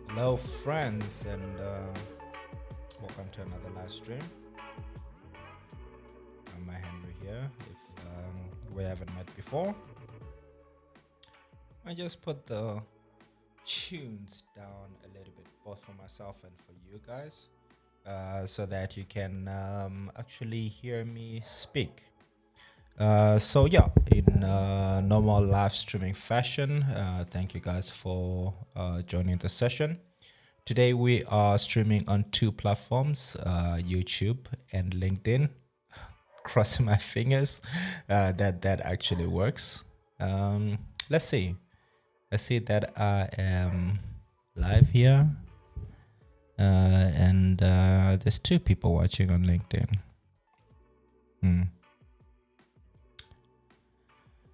Hello, friends, and welcome to another live stream. I'm Henry here. If we haven't met before, I just put the tunes down a little bit, both for myself and for you guys, so that you can actually hear me speak. So yeah, in normal live streaming fashion, thank you guys for joining the session. Today we are streaming on two platforms, YouTube and LinkedIn. Crossing my fingers that that actually works. Let's see. Let's see that I am live here, and there's two people watching on LinkedIn.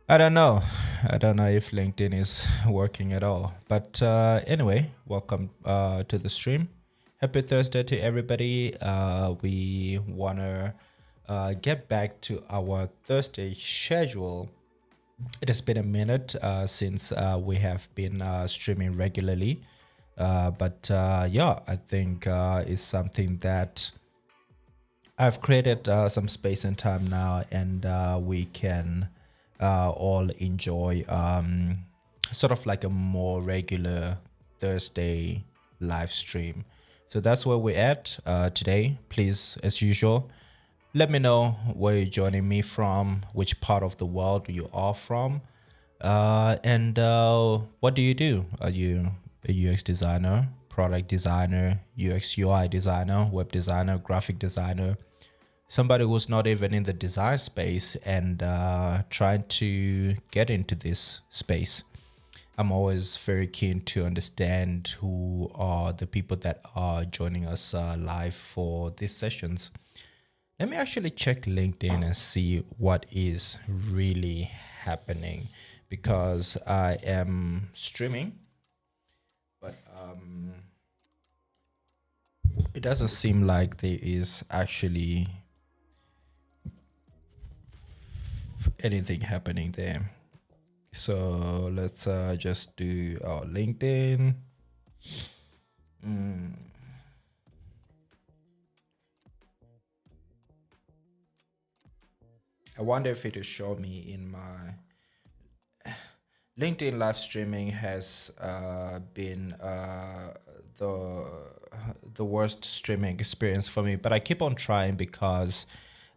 I don't know. I don't know if LinkedIn is working at all. But anyway, welcome to the stream. Happy Thursday to everybody. We want to get back to our Thursday schedule. It has been a minute since we have been streaming regularly. But yeah, I think it's something that I've created some space and time now, and we can all enjoy sort of like a more regular Thursday live stream. So that's where we're at today. Please, as usual, let me know where you're joining me from, which part of the world you are from, and what do you do? Are you a UX designer, product designer, UX UI designer, web designer, graphic designer? Somebody who's not even in the design space and trying to get into this space. I'm always very keen to understand who are the people that are joining us live for these sessions. Let me actually check LinkedIn and see what is really happening, because I am streaming, but it doesn't seem like there is actually anything happening there. So let's just do our LinkedIn. I wonder if it will show me in my LinkedIn. Live streaming has been the worst streaming experience for me, but I keep on trying because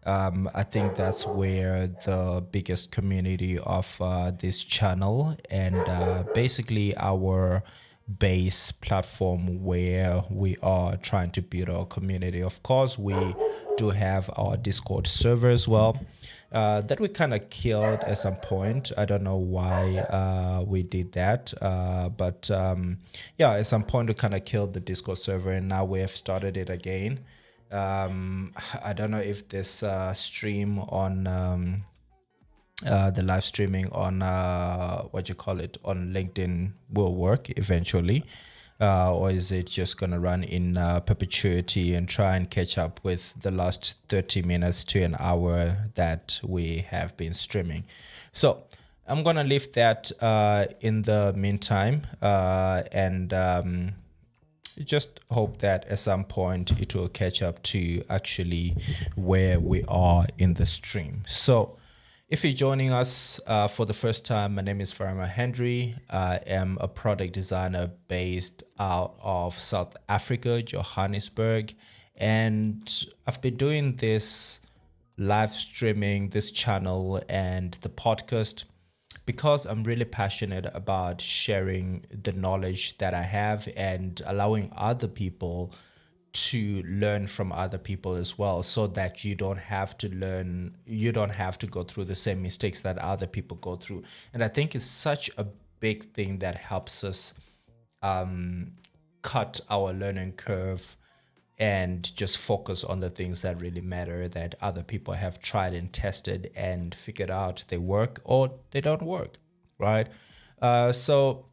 I think that's where the biggest community of this channel and basically our base platform where we are trying to build our community. Of course, we do have our Discord server as well. That we kind of killed at some point. I don't know why we did that, but yeah, at some point we kind of killed the Discord server, and now we have started it again. I don't know if this stream on the live streaming on what you call it on LinkedIn will work eventually, or is it just gonna run in perpetuity and try and catch up with the last 30 minutes to an hour that we have been streaming? So I'm gonna leave that in the meantime, and just hope that at some point it will catch up to actually where we are in the stream. So if you're joining us for the first time, my name is Farama Henry. I am a product designer based out of South Africa, Johannesburg. And I've been doing this live streaming, this channel, and the podcast because I'm really passionate about sharing the knowledge that I have and allowing other people to learn from other people as well, so that you don't have to go through the same mistakes that other people go through. And I think it's such a big thing that helps us cut our learning curve and just focus on the things that really matter, that other people have tried and tested and figured out they work or they don't work, right? So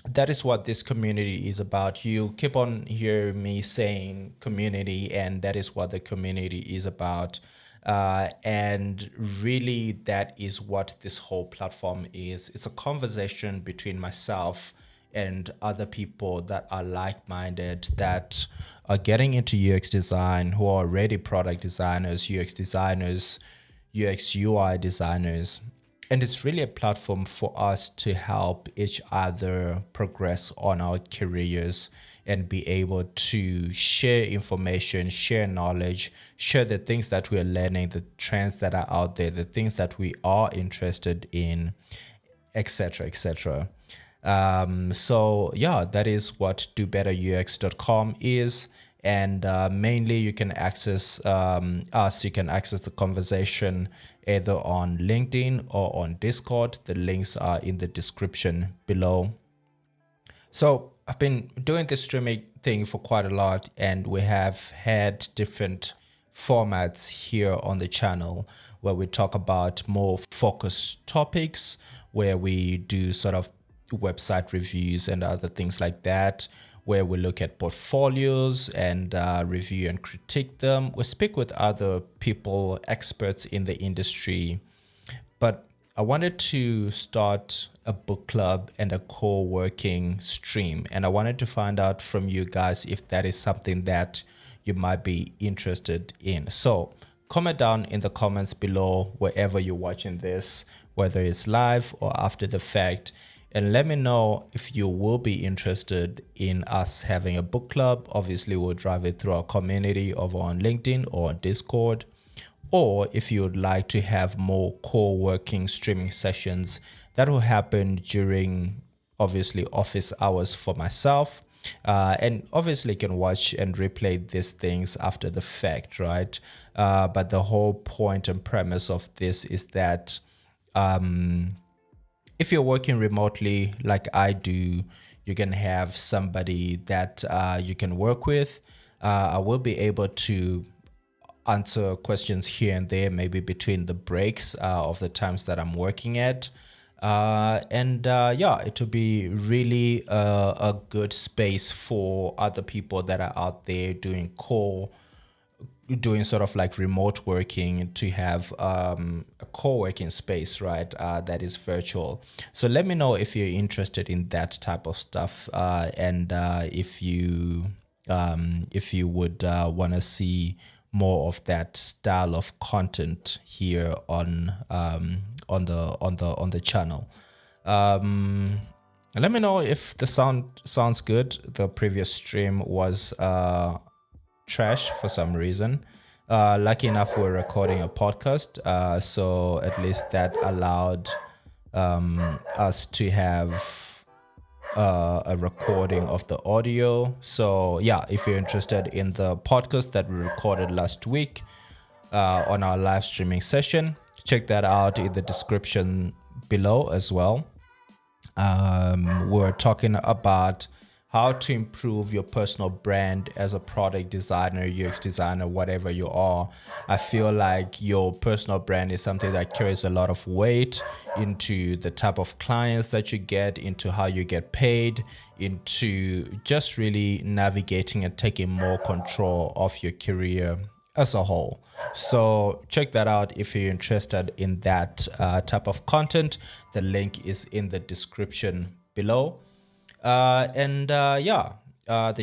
that is what this community is about. You keep on hearing me saying community, and that is what the community is about. And really, that is what this whole platform is. It's a conversation between myself and other people that are like-minded, that are getting into UX design, who are already product designers, UX designers, UX UI designers. And it's really a platform for us to help each other progress on our careers and be able to share information, share knowledge, share the things that we're learning, the trends that are out there, the things that we are interested in, etc., etc. So yeah, that is what dobetterux.com is. And mainly you can access us, you can access the conversation either on LinkedIn or on Discord. The links are in the description below. So I've been doing this streaming thing for quite a lot, and we have had different formats here on the channel where we talk about more focused topics, where we do sort of website reviews and other things like that, where we look at portfolios and review and critique them. We speak with other people, experts in the industry, but I wanted to start a book club and a co-working stream. And I wanted to find out from you guys if that is something that you might be interested in. So comment down in the comments below wherever you're watching this, whether it's live or after the fact. And let me know if you will be interested in us having a book club. Obviously, we'll drive it through our community over on LinkedIn or on Discord, or if you would like to have more co-working streaming sessions that will happen during obviously office hours for myself. And obviously you can watch and replay these things after the fact, right? But the whole point and premise of this is that if you're working remotely like I do, you can have somebody that you can work with. I will be able to answer questions here and there, maybe between the breaks of the times that I'm working at. And yeah, it will be really a good space for other people that are out there doing sort of like remote working, to have a co-working space, right? That is virtual. So let me know if you're interested in that type of stuff, and if you would want to see more of that style of content here on the channel. And let me know if the sounds good. The previous stream was trash for some reason. Lucky enough, we're recording a podcast, so at least that allowed us to have a recording of the audio. So yeah, if you're interested in the podcast that we recorded last week on our live streaming session, check that out in the description below as well. We're talking about how to improve your personal brand as a product designer, UX designer, whatever you are. I feel like your personal brand is something that carries a lot of weight into the type of clients that you get, into how you get paid, into just really navigating and taking more control of your career as a whole. So check that out if you're interested in that type of content. The link is in the description below. The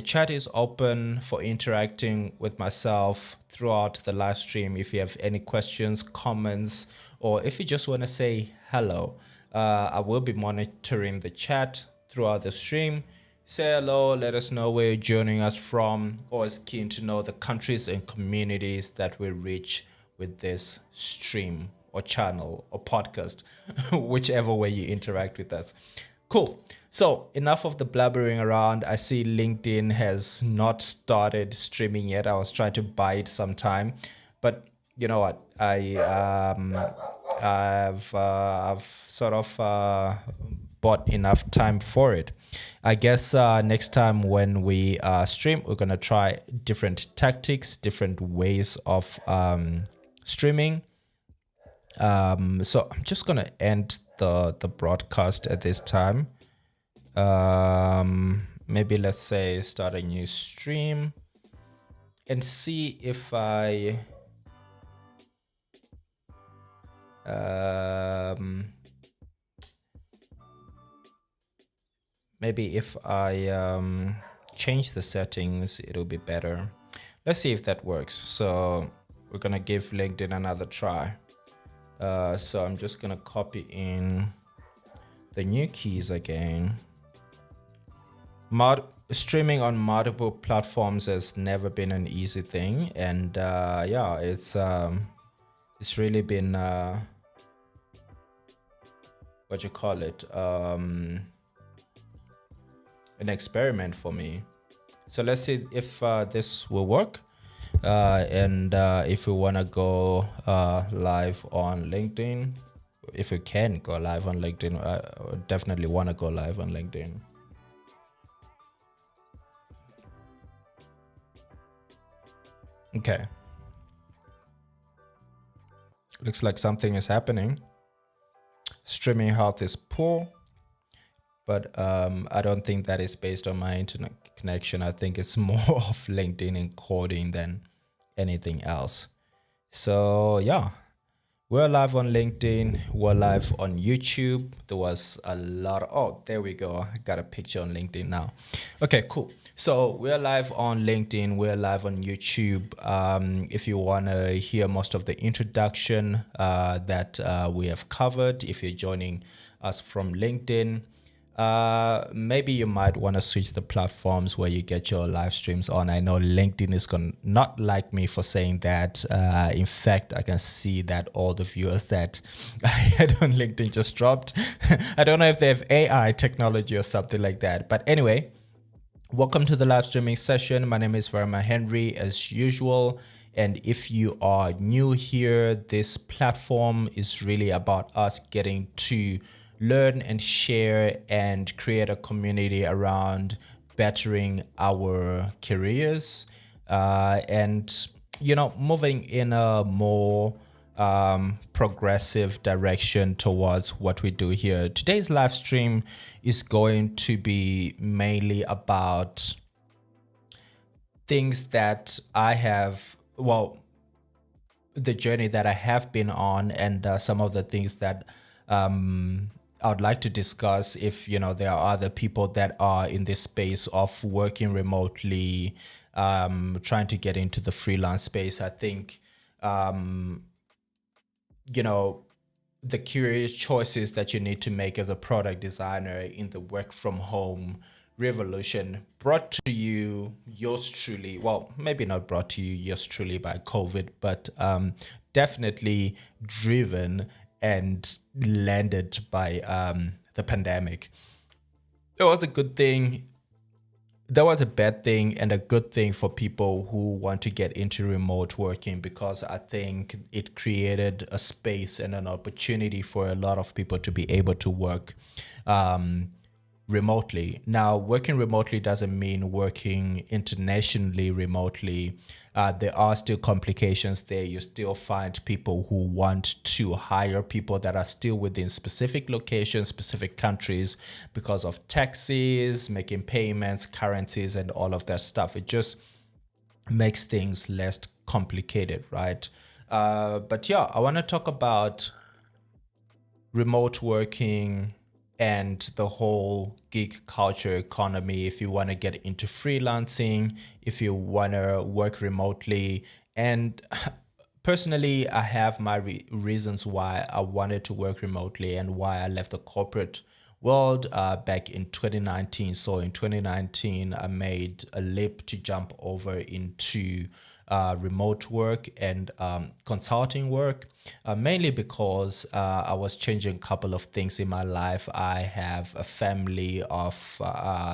chat is open for interacting with myself throughout the live stream. If you have any questions, comments, or if you just want to say hello, I will be monitoring the chat throughout the stream. Say hello, let us know where you're joining us from. Always keen to know the countries and communities that we reach with this stream or channel or podcast, whichever way you interact with us. Cool. So enough of the blabbering around. I see LinkedIn has not started streaming yet. I was trying to buy it some time, but you know what? I've sort of bought enough time for it. I guess next time when we stream, we're gonna try different tactics, different ways of streaming. So I'm just gonna end the broadcast at this time. Maybe let's say start a new stream and see if I Maybe if I change the settings, it'll be better. Let's see if that works. So we're gonna give LinkedIn another try. So I'm just gonna copy in the new keys again. Streaming on multiple platforms has never been an easy thing, and yeah, it's really been what you call it, an experiment for me. So let's see if this will work. And if we want to go live on LinkedIn, if we can go live on LinkedIn, I definitely want to go live on LinkedIn. Okay. Looks like something is happening. Streaming health is poor, but I don't think that is based on my internet connection. I think it's more of LinkedIn encoding than anything else. So yeah, we're live on LinkedIn. We're live on YouTube. There was a lot of, oh, there we go. I got a picture on LinkedIn now. Okay, cool. So we're live on LinkedIn. We're live on YouTube. If you want to hear most of the introduction that we have covered, if you're joining us from LinkedIn, maybe you might want to switch the platforms where you get your live streams on. I know LinkedIn is going to not like me for saying that. In fact, I can see that all the viewers that I had on LinkedIn just dropped. I don't know if they have AI technology or something like that. But anyway, welcome to the live streaming session. My name is Verma Henry as usual. And if you are new here, this platform is really about us getting to learn and share and create a community around bettering our careers and, you know, moving in a more progressive direction towards what we do here. Today's live stream is going to be mainly about things that I have, well, the journey that I have been on and some of the things that I would like to discuss if, you know, there are other people that are in this space of working remotely, trying to get into the freelance space. I think, you know, the career choices that you need to make as a product designer in the work from home revolution brought to you yours truly, well, maybe not brought to you yours truly by COVID, but definitely driven and landed by the pandemic. There was a good thing, there was a bad thing, and a good thing for people who want to get into remote working, because I think it created a space and an opportunity for a lot of people to be able to work remotely. Now, working remotely doesn't mean working internationally remotely. There are still complications there. You still find people who want to hire people that are still within specific locations, specific countries, because of taxes, making payments, currencies, and all of that stuff. It just makes things less complicated, right? But yeah, I want to talk about remote working and the whole gig culture economy. If you want to get into freelancing, if you want to work remotely. And personally, I have my reasons why I wanted to work remotely and why I left the corporate world back in 2019. So in 2019, I made a leap to jump over into remote work and consulting work, mainly because I was changing a couple of things in my life. I have a family of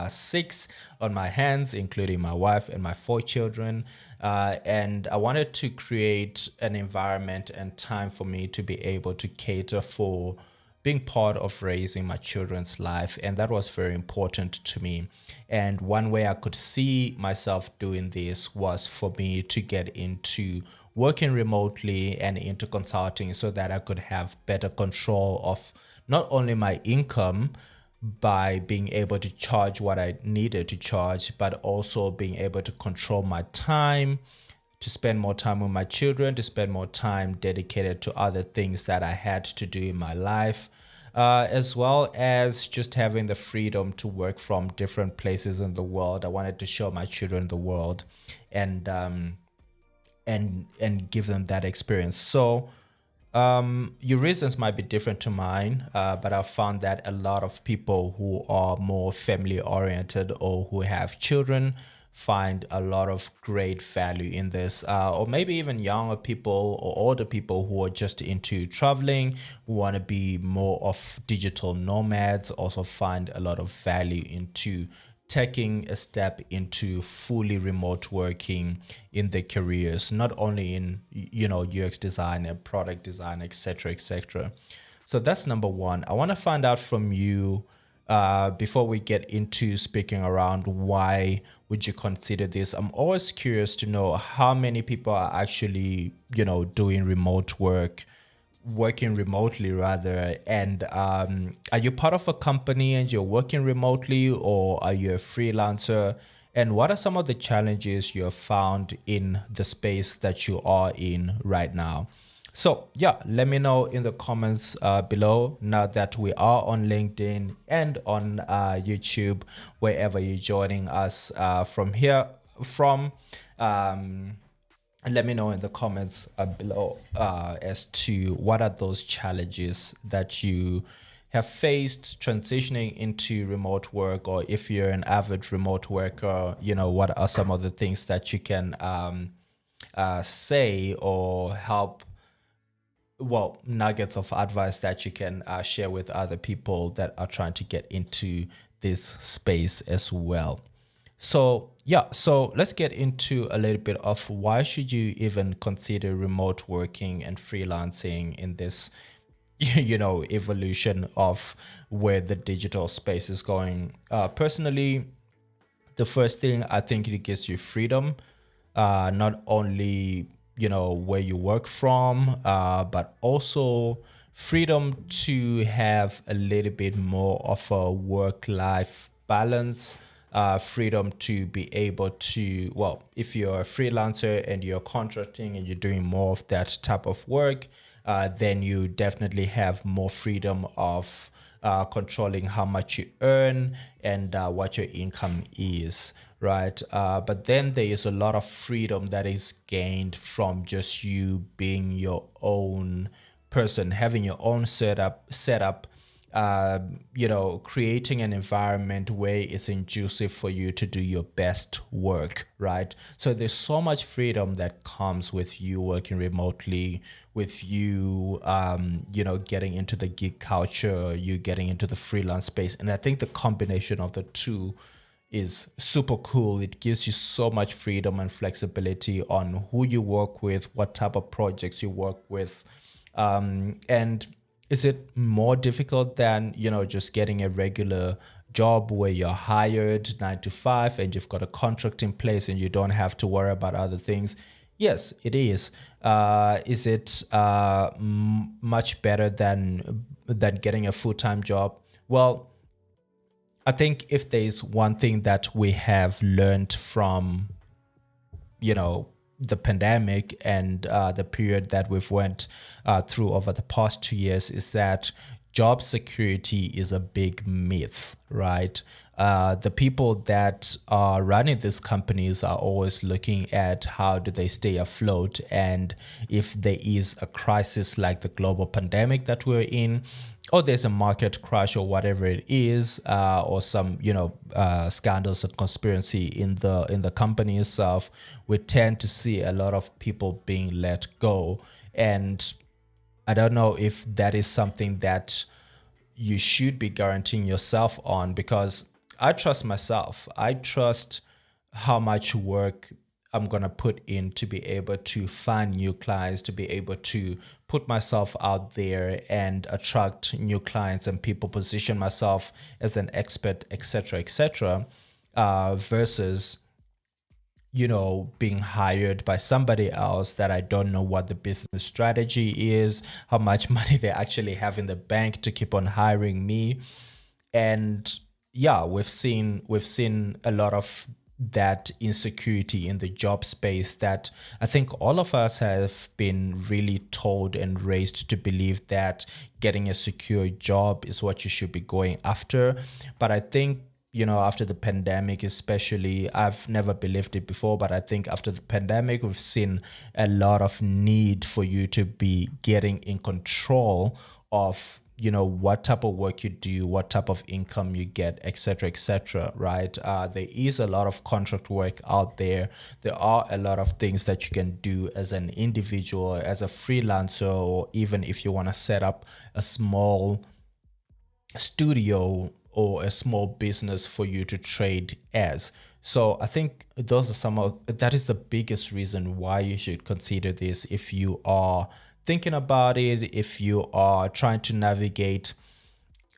6 on my hands, including my wife and my 4 children. And I wanted to create an environment and time for me to be able to cater for being part of raising my children's life. And that was very important to me. And one way I could see myself doing this was for me to get into working remotely and into consulting so that I could have better control of not only my income by being able to charge what I needed to charge, but also being able to control my time, to spend more time with my children, to spend more time dedicated to other things that I had to do in my life. as well as just having the freedom to work from different places in the world. I wanted to show my children the world, and give them that experience. So your reasons might be different to mine, but I've found that a lot of people who are more family oriented or who have children find a lot of great value in this, or maybe even younger people or older people who are just into traveling, who want to be more of digital nomads, also find a lot of value into taking a step into fully remote working in their careers, not only in UX design and product design, etc., etc. So that's number one. I want to find out from you, before we get into speaking around why would you consider this. I'm always curious to know how many people are actually doing remote work, working remotely rather, and are you part of a company and you're working remotely, or are you a freelancer, and what are some of the challenges you have found in the space that you are in right now? So yeah, let me know in the comments below, now that we are on LinkedIn and on YouTube, wherever you're joining us from here from. And let me know in the comments below as to what are those challenges that you have faced transitioning into remote work, or if you're an avid remote worker, what are some of the things that you can say or help, well, nuggets of advice that you can share with other people that are trying to get into this space as well. So yeah, so let's get into a little bit of why should you even consider remote working and freelancing in this evolution of where the digital space is going. Personally, the first thing, I think it gives you freedom, not only where you work from, but also freedom to have a little bit more of a work-life balance, freedom to be able to, well, if you're a freelancer and you're contracting and you're doing more of that type of work, then you definitely have more freedom of controlling how much you earn and what your income is, right? But then there is a lot of freedom that is gained from just you being your own person, having your own setup, creating an environment where it's conducive for you to do your best work, right? So there's so much freedom that comes with you working remotely, with you, getting into the gig culture, you getting into the freelance space. And I think the combination of the two is super cool. It gives you so much freedom and flexibility on who you work with, what type of projects you work with. And is it more difficult than, just getting a regular job where you're hired 9 to 5 and you've got a contract in place and you don't have to worry about other things? Yes, it is. Is it much better than getting a full-time job? Well, I think if there's one thing that we have learned from, the pandemic and the period that we've went through over the past 2 years, is that job security is a big myth, right? The people that are running these companies are always looking at how do they stay afloat, and if there is a crisis like the global pandemic that we're in, or there's a market crash or whatever it is, or some scandals and conspiracy in the company itself, we tend to see a lot of people being let go. And I don't know if that is something that you should be guaranteeing yourself on, because I trust myself. I trust how much work I'm going to put in to be able to find new clients, to be able to put myself out there and attract new clients and people, position myself as an expert, etc., etc., versus being hired by somebody else that I don't know what the business strategy is, how much money they actually have in the bank to keep on hiring me. And yeah, we've seen a lot of that insecurity in the job space that I think all of us have been really told and raised to believe that getting a secure job is what you should be going after. But I think, after the pandemic, especially, I've never believed it before, but I think after the pandemic, we've seen a lot of need for you to be getting in control of what type of work you do, what type of income you get, etc., right? There is a lot of contract work out there. There are a lot of things that you can do as an individual, as a freelancer, or even if you want to set up a small studio or a small business for you to trade as. So I think those are some of that is the biggest reason why you should consider this if you are thinking about it, if you are trying to navigate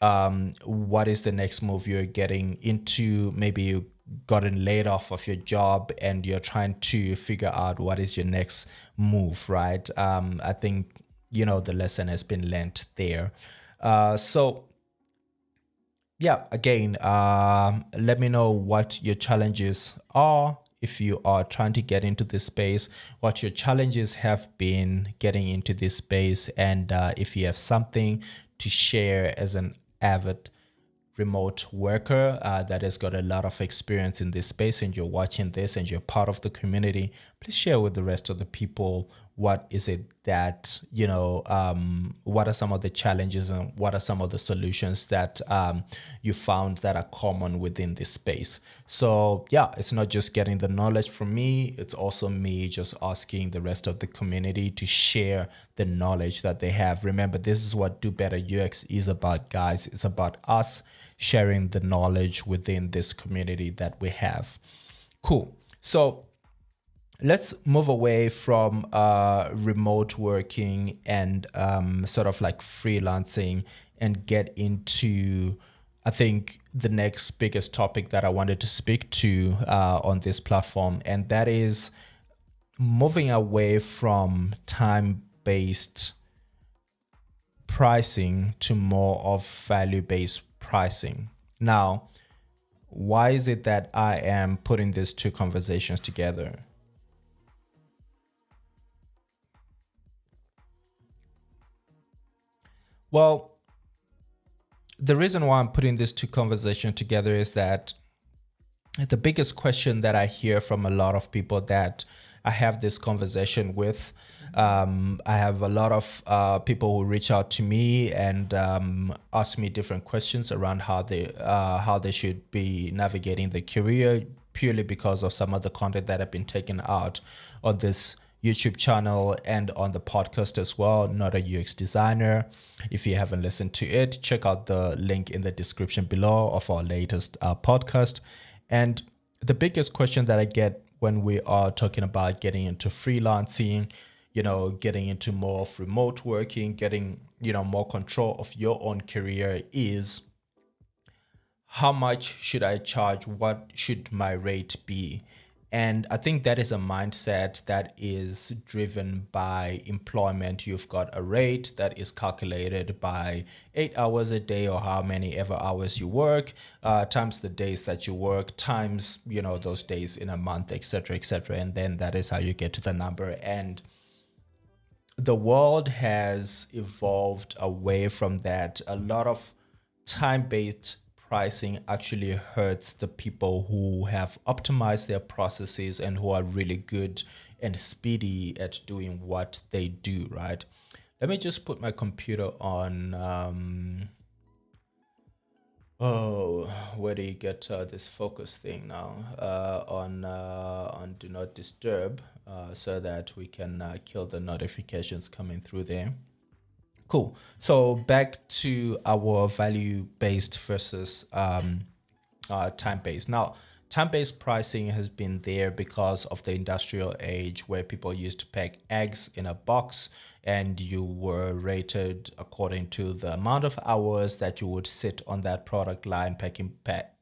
what is the next move you're getting into. Maybe you gotten laid off of your job and you're trying to figure out what is your next move, right? I think the lesson has been learned there. So yeah, again, let me know what your challenges are if you are trying to get into this space, what your challenges have been getting into this space, and if you have something to share as an avid remote worker that has got a lot of experience in this space and you're watching this and you're part of the community, please share with the rest of the people what is it that what are some of the challenges and what are some of the solutions that you found that are common within this space. So yeah, it's not just getting the knowledge from me, it's also me just asking the rest of the community to share the knowledge that they have. Remember, this is what Do Better UX is about, guys. It's about us sharing the knowledge within this community that we have. Cool. So let's move away from remote working and sort of like freelancing and get into, I think, the next biggest topic that I wanted to speak to on this platform, and that is moving away from time-based pricing to more of value-based pricing. Now, why is it that I am putting these two conversations together? Well, the reason why I'm putting these two conversations together is that the biggest question that I hear from a lot of people that I have this conversation with, I have a lot of people who reach out to me and ask me different questions around how they should be navigating their career, purely because of some of the content that have been taken out on this YouTube channel and on the podcast as well. Not a UX designer. If you haven't listened to it, check out the link in the description below of our latest podcast. And the biggest question that I get when we are talking about getting into freelancing, getting into more of remote working, getting, more control of your own career is, how much should I charge? What should my rate be? And I think that is a mindset that is driven by employment. You've got a rate that is calculated by 8 hours a day or how many ever hours you work, times the days that you work, times, those days in a month, etc., etc. And then that is how you get to the number. And the world has evolved away from that. A lot of time-based pricing actually hurts the people who have optimized their processes and who are really good and speedy at doing what they do, right? Let me just put my computer on where do you get this focus thing now? On do not disturb, so that we can kill the notifications coming through there. Cool. So back to our value-based versus time-based. Now, time-based pricing has been there because of the industrial age, where people used to pack eggs in a box and you were rated according to the amount of hours that you would sit on that product line packing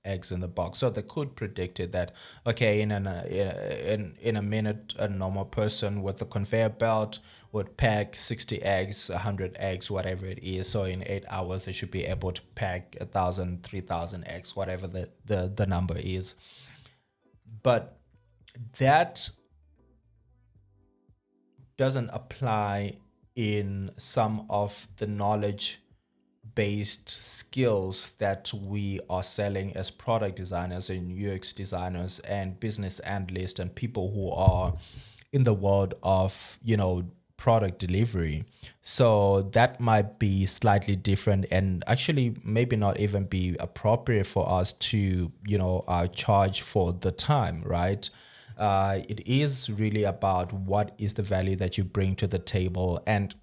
eggs in the box. So they could predict it that, okay, in a minute, a normal person with a conveyor belt would pack 60 eggs, 100 eggs, whatever it is. So in 8 hours, they should be able to pack 1,000, 3,000 eggs, whatever the number is. But that doesn't apply in some of the knowledge based skills that we are selling as product designers and UX designers and business analysts and people who are in the world of, product delivery. So that might be slightly different and actually maybe not even be appropriate for us to, charge for the time, right? It is really about what is the value that you bring to the table. And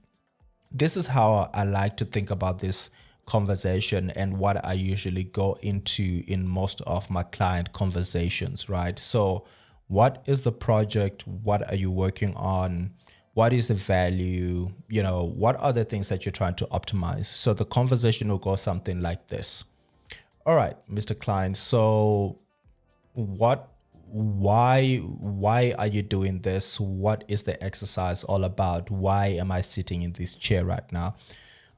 this is how I like to think about this conversation and what I usually go into in most of my client conversations, right? So, what is the project? What are you working on? What is the value? What are the things that you're trying to optimize? So, the conversation will go something like this. All right, Mr. Klein. So, what why are you doing this? What is the exercise all about? Why am I sitting in this chair right now?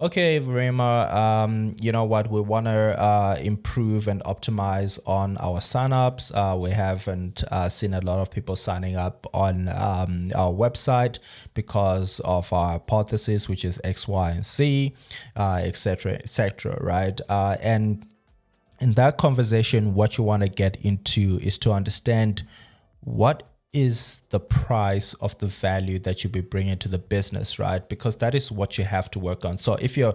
Okay, Verema, you know what? We want to improve and optimize on our signups. We haven't seen a lot of people signing up on our website because of our hypothesis, which is X, Y, and Z, et cetera, right? And in that conversation, what you want to get into is to understand what is the price of the value that you'll be bringing to the business, right? Because that is what you have to work on. So if you're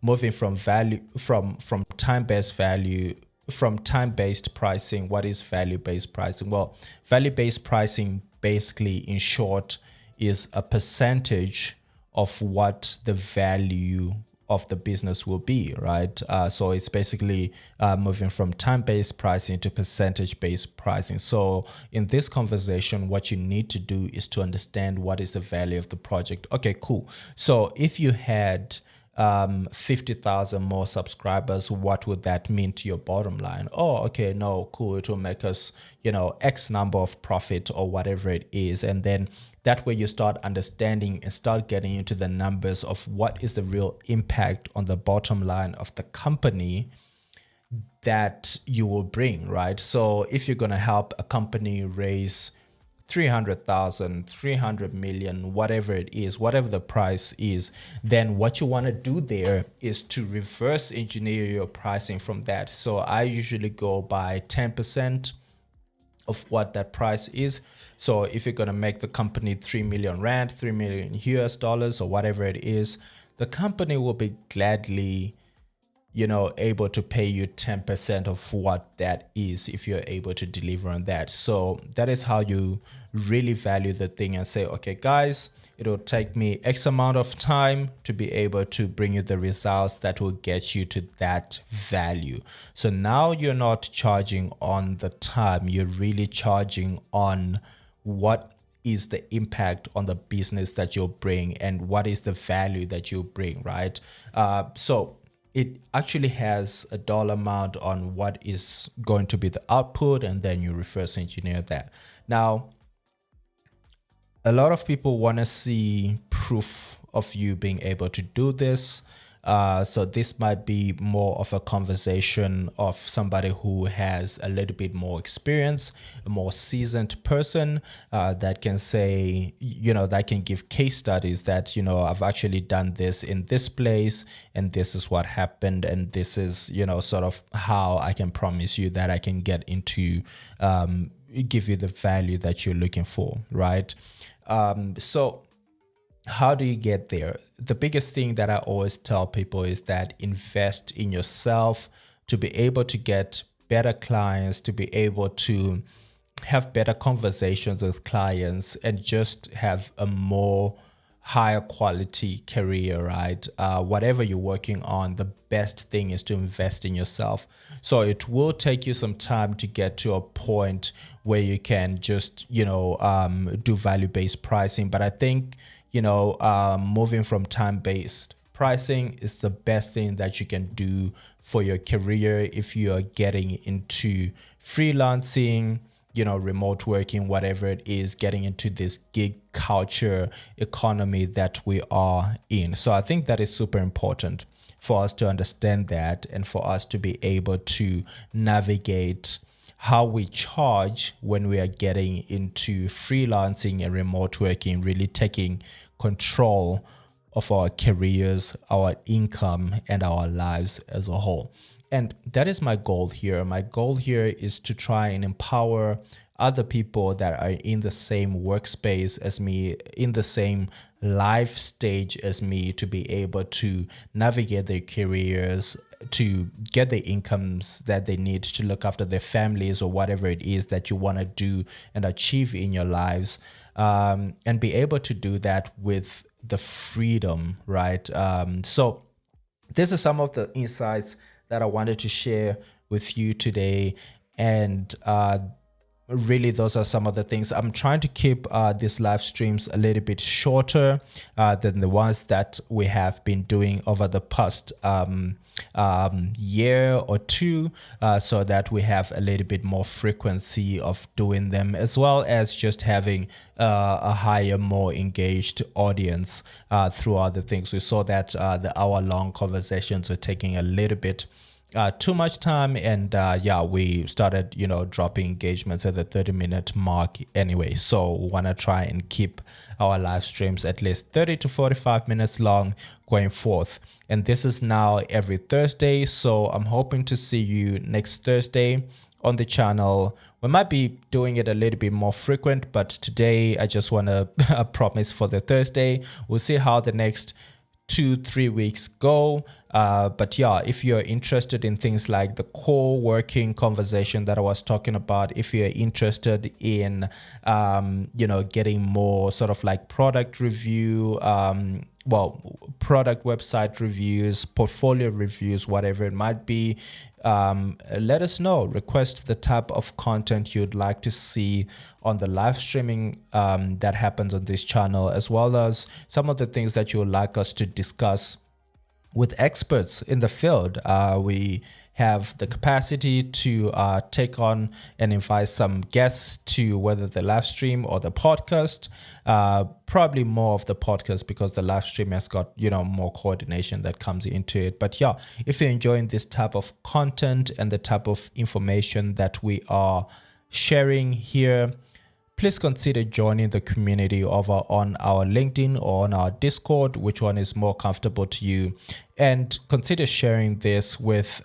moving from value from time-based value from time-based pricing, what is value-based pricing? Well, value-based pricing basically, in short, is a percentage of what the value of the business will be, right? So it's basically moving from time-based pricing to percentage-based pricing. So in this conversation, what you need to do is to understand what is the value of the project. Okay, cool. So if you had 50,000 more subscribers, what would that mean to your bottom line? Oh, okay, no, cool. It will make us, X number of profit or whatever it is. And then that way you start understanding and start getting into the numbers of what is the real impact on the bottom line of the company that you will bring, right? So if you're going to help a company raise 300,000, 300 million, whatever it is, whatever the price is, then what you want to do there is to reverse engineer your pricing from that. So I usually go by 10% of what that price is. So if you're going to make the company 3 million rand, 3 million US dollars, or whatever it is, the company will be gladly able to pay you 10% of what that is if you're able to deliver on that. So that is how you really value the thing and say, okay, guys, it'll take me X amount of time to be able to bring you the results that will get you to that value. So now you're not charging on the time, you're really charging on what is the impact on the business that you'll bring and what is the value that you'll bring, right? So it actually has a dollar amount on what is going to be the output, and then you reverse engineer that. Now, a lot of people want to see proof of you being able to do this. So this might be more of a conversation of somebody who has a little bit more experience, a more seasoned person that can say, that can give case studies that, I've actually done this in this place and this is what happened. And this is, sort of how I can promise you that I can get into, give you the value that you're looking for, right? So how do you get there? The biggest thing that I always tell people is that invest in yourself to be able to get better clients, to be able to have better conversations with clients and just have a more higher quality career, right? Whatever you're working on, the best thing is to invest in yourself. So it will take you some time to get to a point where you can just, do value-based pricing. But I think, moving from time-based pricing is the best thing that you can do for your career if you are getting into freelancing, remote working, whatever it is, getting into this gig culture economy that we are in. So I think that is super important for us to understand that and for us to be able to navigate how we charge when we are getting into freelancing and remote working, really taking control of our careers, our income, and our lives as a whole. And that is my goal here. My goal here is to try and empower other people that are in the same workspace as me, in the same life stage as me, to be able to navigate their careers, to get the incomes that they need to look after their families or whatever it is that you want to do and achieve in your lives, and be able to do that with the freedom, right? So these are some of the insights that I wanted to share with you today. And really, those are some of the things. I'm trying to keep these live streams a little bit shorter than the ones that we have been doing over the past year or two, so that we have a little bit more frequency of doing them, as well as just having a higher, more engaged audience throughout the things. We saw that the hour-long conversations were taking a little bit too much time, and we started dropping engagements at the 30-minute mark anyway. So we want to try and keep our live streams at least 30 to 45 minutes long going forth. And this is now every Thursday, so I'm hoping to see you next Thursday on the channel. We might be doing it a little bit more frequent, but today I just want to promise for the Thursday. We'll see how the next 2-3 weeks go. But yeah, if you're interested in things like the core working conversation that I was talking about, if you're interested in getting more sort of like product review, product website reviews, portfolio reviews, whatever it might be, let us know. Request the type of content you'd like to see on the live streaming that happens on this channel, as well as some of the things that you would like us to discuss with experts in the field. We have the capacity to take on and invite some guests to whether the live stream or the podcast, probably more of the podcast, because the live stream has got more coordination that comes into it. But yeah, if you're enjoying this type of content and the type of information that we are sharing here, please consider joining the community over on our LinkedIn or on our Discord, which one is more comfortable to you. And consider sharing this with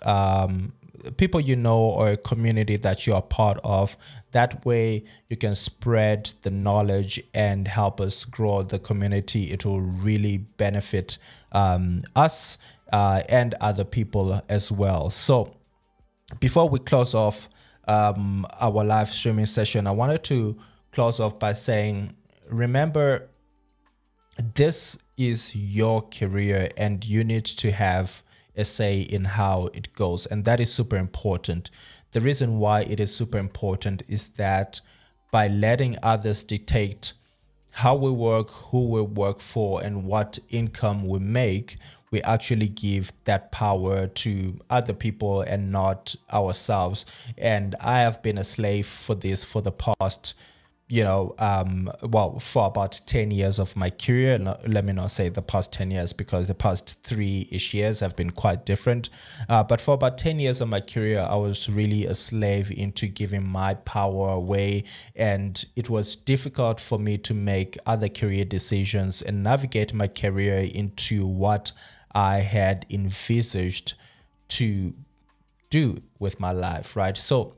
people you know, or a community that you are part of. That way you can spread the knowledge and help us grow the community. It will really benefit us and other people as well. So before we close off our live streaming session, I wanted to close off by saying, remember, this is your career and you need to have a say in how it goes. And that is super important. The reason why it is super important is that by letting others dictate how we work, who we work for, and what income we make, we actually give that power to other people and not ourselves. And I have been a slave for this for the past for about 10 years of my career. Let me not say the past 10 years, because the past 3-ish years have been quite different. But for about 10 years of my career, I was really a slave into giving my power away. And it was difficult for me to make other career decisions and navigate my career into what I had envisaged to do with my life, right? So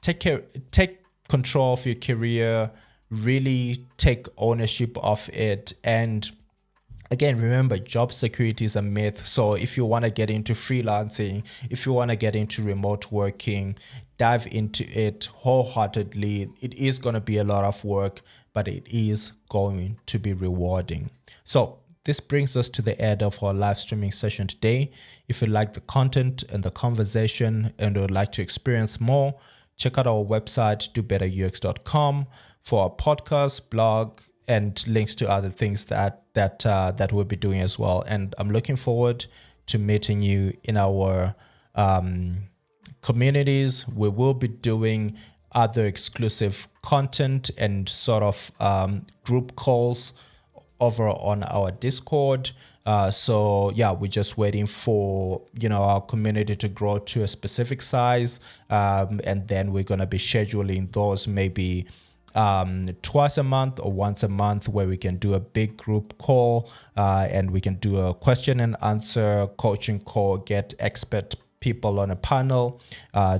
take control of your career, really take ownership of it. And again, remember, job security is a myth. So if you want to get into freelancing, if you want to get into remote working, dive into it wholeheartedly. It is going to be a lot of work, but it is going to be rewarding. So this brings us to the end of our live streaming session today. If you like the content and the conversation and would like to experience more, check out our website, dobetterux.com, for our podcast, blog, and links to other things that we'll be doing as well. And I'm looking forward to meeting you in our communities. We will be doing other exclusive content and sort of group calls over on our Discord. So yeah, we're just waiting for our community to grow to a specific size, and then we're gonna be scheduling those maybe twice a month or once a month, where we can do a big group call, and we can do a question and answer coaching call, get expert people on a panel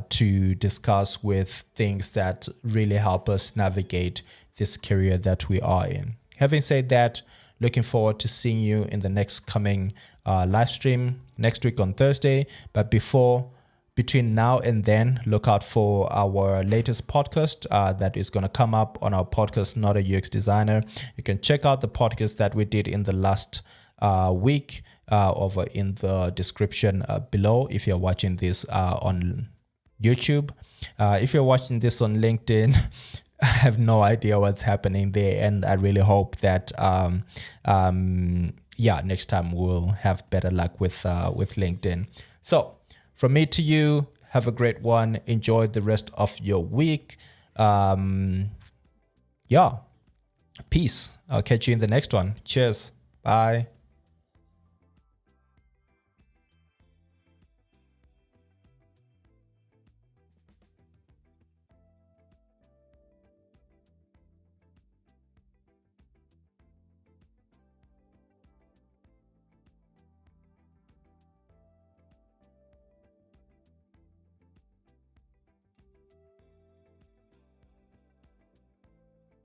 to discuss with things that really help us navigate this career that we are in. Having said that, looking forward to seeing you in the next coming live stream next week on Thursday. But between now and then, look out for our latest podcast that is going to come up on our podcast, Not a UX Designer. You can check out the podcast that we did in the last week over in the description below if you're watching this on YouTube. If you're watching this on LinkedIn, I have no idea what's happening there, and I really hope that next time we'll have better luck with LinkedIn. So from me to you, have a great one. Enjoy the rest of your week. Peace. I'll catch you in the next one. Cheers. Bye.